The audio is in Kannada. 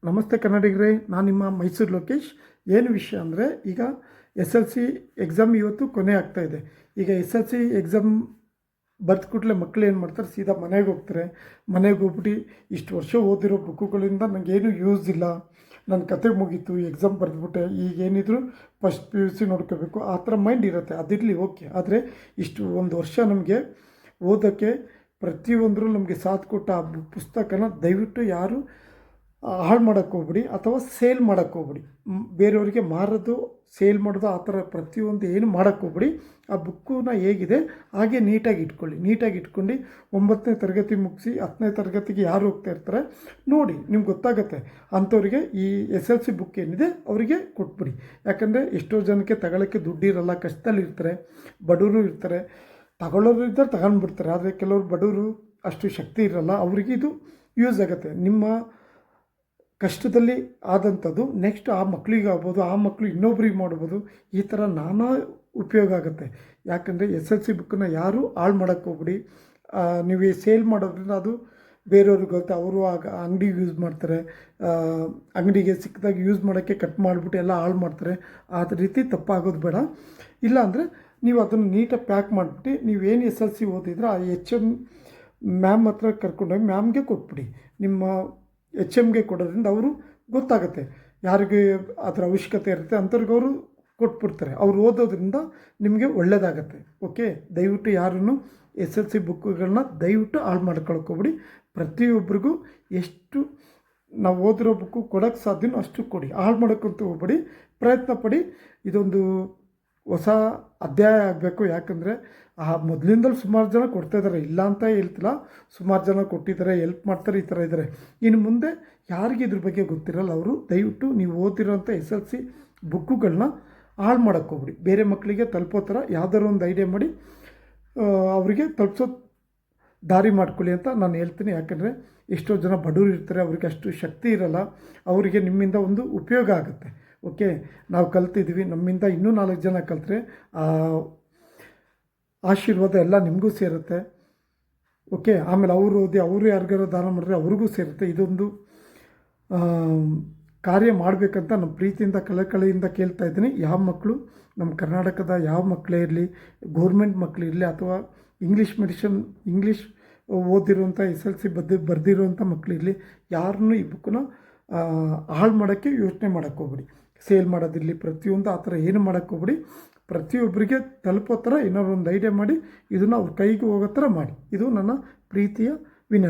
ನಮಸ್ತೆ ಕನ್ನಡಿಗರೇ, ನಾನು ನಿಮ್ಮ ಮೈಸೂರು ಲೋಕೇಶ್. ಏನು ವಿಷಯ ಅಂದರೆ, ಈಗ ಎಸ್ ಎಲ್ ಸಿ ಎಕ್ಸಾಮ್ ಇವತ್ತು ಕೊನೆ ಆಗ್ತಾಯಿದೆ. ಈಗ ಎಸ್ ಎಲ್ ಸಿ ಎಕ್ಸಾಮ್ ಬರ್ದ ಕೂಡಲೇ ಮಕ್ಕಳು ಏನು ಮಾಡ್ತಾರೆ, ಸೀದಾ ಮನೆಗೆ ಹೋಗ್ತಾರೆ. ಮನೆಗೆ ಹೋಗ್ಬಿಟ್ಟು ಇಷ್ಟು ವರ್ಷ ಓದಿರೋ ಬುಕ್ಕುಗಳಿಂದ ನನಗೇನು ಯೂಸ್ ಇಲ್ಲ, ನನ್ನ ಕತೆ ಮುಗೀತು, ಎಕ್ಸಾಮ್ ಬರೆದ್ಬಿಟ್ಟೆ, ಈಗೇನಿದ್ರು ಫಸ್ಟ್ ಪಿ ಯು ಸಿ ನೋಡ್ಕೋಬೇಕು, ಆ ಥರ ಮೈಂಡ್ ಇರುತ್ತೆ. ಅದಿರಲಿ, ಓಕೆ. ಆದರೆ ಇಷ್ಟು ಒಂದು ವರ್ಷ ನಮಗೆ ಓದೋಕ್ಕೆ ಪ್ರತಿಯೊಂದರೂ ನಮಗೆ ಸಾಥ್ ಕೊಟ್ಟ ಆ ಪುಸ್ತಕನ ದಯವಿಟ್ಟು ಯಾರು ಹಾಳು ಮಾಡೋಕ್ಕೆ ಹೋಗ್ಬಿಡಿ ಅಥವಾ ಸೇಲ್ ಮಾಡೋಕ್ಕೆ ಹೋಗ್ಬಿಡಿ. ಬೇರೆಯವರಿಗೆ ಮಾರೋದು, ಸೇಲ್ ಮಾಡೋದು, ಆ ಥರ ಪ್ರತಿಯೊಂದು ಏನು ಮಾಡೋಕ್ಕೆ ಹೋಗ್ಬಿಡಿ. ಆ ಬುಕ್ಕನ್ನ ಹೇಗಿದೆ ಹಾಗೆ ನೀಟಾಗಿ ಇಟ್ಕೊಂಡು 9ನೇ ತರಗತಿ ಮುಗಿಸಿ 10ನೇ ತರಗತಿಗೆ ಯಾರು ಹೋಗ್ತಾ ಇರ್ತಾರೆ ನೋಡಿ, ನಿಮ್ಗೆ ಗೊತ್ತಾಗುತ್ತೆ. ಅಂಥವ್ರಿಗೆ ಈ ಎಸ್ ಎಲ್ ಸಿ ಬುಕ್ ಏನಿದೆ ಅವರಿಗೆ ಕೊಟ್ಬಿಡಿ. ಯಾಕಂದರೆ ಎಷ್ಟೋ ಜನಕ್ಕೆ ತಗೊಳ್ಳೋಕ್ಕೆ ದುಡ್ಡಿರಲ್ಲ, ಕಷ್ಟದಲ್ಲಿರ್ತಾರೆ, ಬಡವರು ಇರ್ತಾರೆ. ತಗೊಳ್ಳೋರು ಇದ್ದರೆ ತಗೊಂಡ್ಬಿಡ್ತಾರೆ. ಆದರೆ ಕೆಲವರು ಬಡವರು ಅಷ್ಟು ಶಕ್ತಿ ಇರಲ್ಲ, ಅವರಿಗೆ ಇದು ಯೂಸ್ ಆಗುತ್ತೆ. ನಿಮ್ಮ ಕಷ್ಟದಲ್ಲಿ ಆದಂಥದ್ದು ನೆಕ್ಸ್ಟ್ ಆ ಮಕ್ಕಳಿಗೆ ಆಗ್ಬೋದು, ಆ ಮಕ್ಕಳು ಇನ್ನೊಬ್ರಿಗೆ ಮಾಡ್ಬೋದು. ಈ ಥರ ನಾನಾ ಉಪಯೋಗ ಆಗುತ್ತೆ. ಯಾಕಂದರೆ ಎಸ್ ಎಲ್ ಸಿ ಬುಕ್ಕನ್ನು ಯಾರೂ ಹಾಳು ಮಾಡೋಕ್ಕೆ ಹೋಗ್ಬಿಡಿ. ನೀವು ಸೇಲ್ ಮಾಡೋದ್ರಿಂದ ಅದು ಬೇರೆಯವ್ರಿಗೆ ಗೊತ್ತೆ, ಅವರು ಆಗ ಅಂಗಡಿಗೆ ಯೂಸ್ ಮಾಡ್ತಾರೆ, ಅಂಗಡಿಗೆ ಸಿಕ್ಕದಾಗಿ ಯೂಸ್ ಮಾಡೋಕ್ಕೆ ಕಟ್ ಮಾಡಿಬಿಟ್ಟು ಎಲ್ಲ ಹಾಳು ಮಾಡ್ತಾರೆ. ಆ ರೀತಿ ತಪ್ಪಾಗೋದು ಬೇಡ. ಇಲ್ಲಾಂದರೆ ನೀವು ಅದನ್ನು ನೀಟಾಗಿ ಪ್ಯಾಕ್ ಮಾಡಿಬಿಟ್ಟು ನೀವೇನು ಎಸ್ ಎಲ್ ಸಿ ಓದಿದ್ರೆ ಆ HM ಮ್ಯಾಮ್ ಹತ್ರ ಕರ್ಕೊಂಡೋಗಿ ಮ್ಯಾಮ್ಗೆ ಕೊಟ್ಬಿಡಿ. ನಿಮ್ಮ HMಗೆ ಕೊಡೋದ್ರಿಂದ ಅವರು ಗೊತ್ತಾಗುತ್ತೆ ಯಾರಿಗೆ ಅದರ ಅವಶ್ಯಕತೆ ಇರುತ್ತೆ, ಅಂಥವ್ರಿಗೆ ಅವರು ಕೊಟ್ಬಿಡ್ತಾರೆ. ಅವ್ರು ಓದೋದ್ರಿಂದ ನಿಮಗೆ ಒಳ್ಳೆಯದಾಗತ್ತೆ. ಓಕೆ, ದಯವಿಟ್ಟು ಯಾರೂ ಎಸ್ ಎಲ್ ಸಿ ಬುಕ್ಕುಗಳನ್ನ ದಯವಿಟ್ಟು ಹಾಳು ಮಾಡ್ಕೊಳ್ಕೋಬಿಡಿ. ಪ್ರತಿಯೊಬ್ಬರಿಗೂ ಎಷ್ಟು ನಾವು ಓದಿರೋ ಬುಕ್ಕು ಕೊಡೋಕ್ಕೆ ಸಾಧ್ಯನೋ ಅಷ್ಟು ಕೊಡಿ, ಹಾಳು ಮಾಡೋಕ್ಕಂತೂ ಹೋಗ್ಬೇಡಿ. ಪ್ರಯತ್ನ ಪಡಿ. ಇದೊಂದು ಹೊಸ ಅಧ್ಯಾಯ ಆಗಬೇಕು. ಯಾಕಂದರೆ ಮೊದಲಿಂದಲೂ ಸುಮಾರು ಜನ ಕೊಡ್ತಾಯಿದ್ದಾರೆ, ಇಲ್ಲ ಅಂತ ಹೇಳ್ತಿಲ್ಲ, ಸುಮಾರು ಜನ ಕೊಟ್ಟಿದ್ದಾರೆ, ಹೆಲ್ಪ್ ಮಾಡ್ತಾರೆ, ಈ ಥರ ಇದ್ದಾರೆ. ಇನ್ನು ಮುಂದೆ ಯಾರಿಗೆ ಇದ್ರ ಬಗ್ಗೆ ಗೊತ್ತಿರಲ್ಲ ಅವರು ದಯವಿಟ್ಟು ನೀವು ಓದಿರೋಂಥ ಎಸ್ ಎಲ್ ಸಿ ಬುಕ್ಕುಗಳನ್ನ ಹಾಳು ಮಾಡೋಕ್ಕೆ ಹೋಗ್ಬಿಡಿ. ಬೇರೆ ಮಕ್ಕಳಿಗೆ ತಲುಪೋ ಥರ ಯಾವ್ದಾದ್ರು ಒಂದು ಐಡಿಯಾ ಮಾಡಿ ಅವರಿಗೆ ತಲುಪಿಸೋ ದಾರಿ ಮಾಡ್ಕೊಳ್ಳಿ ಅಂತ ನಾನು ಹೇಳ್ತೀನಿ. ಯಾಕಂದರೆ ಎಷ್ಟೋ ಜನ ಬಡವರು ಇರ್ತಾರೆ, ಅವರಿಗೆ ಅಷ್ಟು ಶಕ್ತಿ ಇರಲ್ಲ, ಅವರಿಗೆ ನಿಮ್ಮಿಂದ ಒಂದು ಉಪಯೋಗ ಆಗುತ್ತೆ. ಓಕೆ, ನಾವು ಕಲ್ತಿದ್ವಿ, ನಮ್ಮಿಂದ ಇನ್ನೂ 4 ಜನ ಕಲ್ತ್ರೆ ಆಶೀರ್ವಾದ ಎಲ್ಲ ನಿಮಗೂ ಸೇರುತ್ತೆ. ಓಕೆ, ಆಮೇಲೆ ಅವರು ಓದಿ ಅವರು ಯಾರಿಗಾರು ದಾನ ಮಾಡಿದ್ರೆ ಅವ್ರಿಗೂ ಸೇರುತ್ತೆ. ಇದೊಂದು ಕಾರ್ಯ ಮಾಡಬೇಕಂತ ನಮ್ಮ ಪ್ರೀತಿಯಿಂದ ಕಳಕಳಿಯಿಂದ ಕೇಳ್ತಾ ಇದ್ದೀನಿ. ಯಾವ ಮಕ್ಕಳು, ನಮ್ಮ ಕರ್ನಾಟಕದ ಯಾವ ಮಕ್ಕಳೇ ಇರಲಿ, ಗೌರ್ಮೆಂಟ್ ಮಕ್ಕಳಿರಲಿ ಅಥವಾ ಇಂಗ್ಲೀಷ್ ಓದಿರೋಂಥ ಎಸ್ ಎಲ್ ಸಿ ಬರ್ದಿರೋಂಥ ಮಕ್ಕಳಿರಲಿ, ಯಾರನ್ನೂ ಈ ಬುಕ್ಕನ್ನ ಹಾಳು ಮಾಡೋಕ್ಕೆ ಯೋಚನೆ ಮಾಡೋಕ್ಕೆ ಹೋಗ್ಬಿಡಿ. ಸೇಲ್ ಮಾಡೋದಿರಲಿ, ಪ್ರತಿಯೊಂದು ಆ ಥರ ಏನು ಮಾಡೋಕ್ಕೆ ಹೋಗ್ಬಿಡಿ. ಪ್ರತಿಯೊಬ್ಬರಿಗೆ ತಲುಪೋ ಥರ ಏನಾದ್ರು ಒಂದು ಐಡಿಯಾ ಮಾಡಿ ಇದನ್ನು ಅವ್ರ ಕೈಗೆ ಹೋಗೋ ಥರ ಮಾಡಿ. ಇದು ನನ್ನ ಪ್ರೀತಿಯ ವಿನಂತಿ.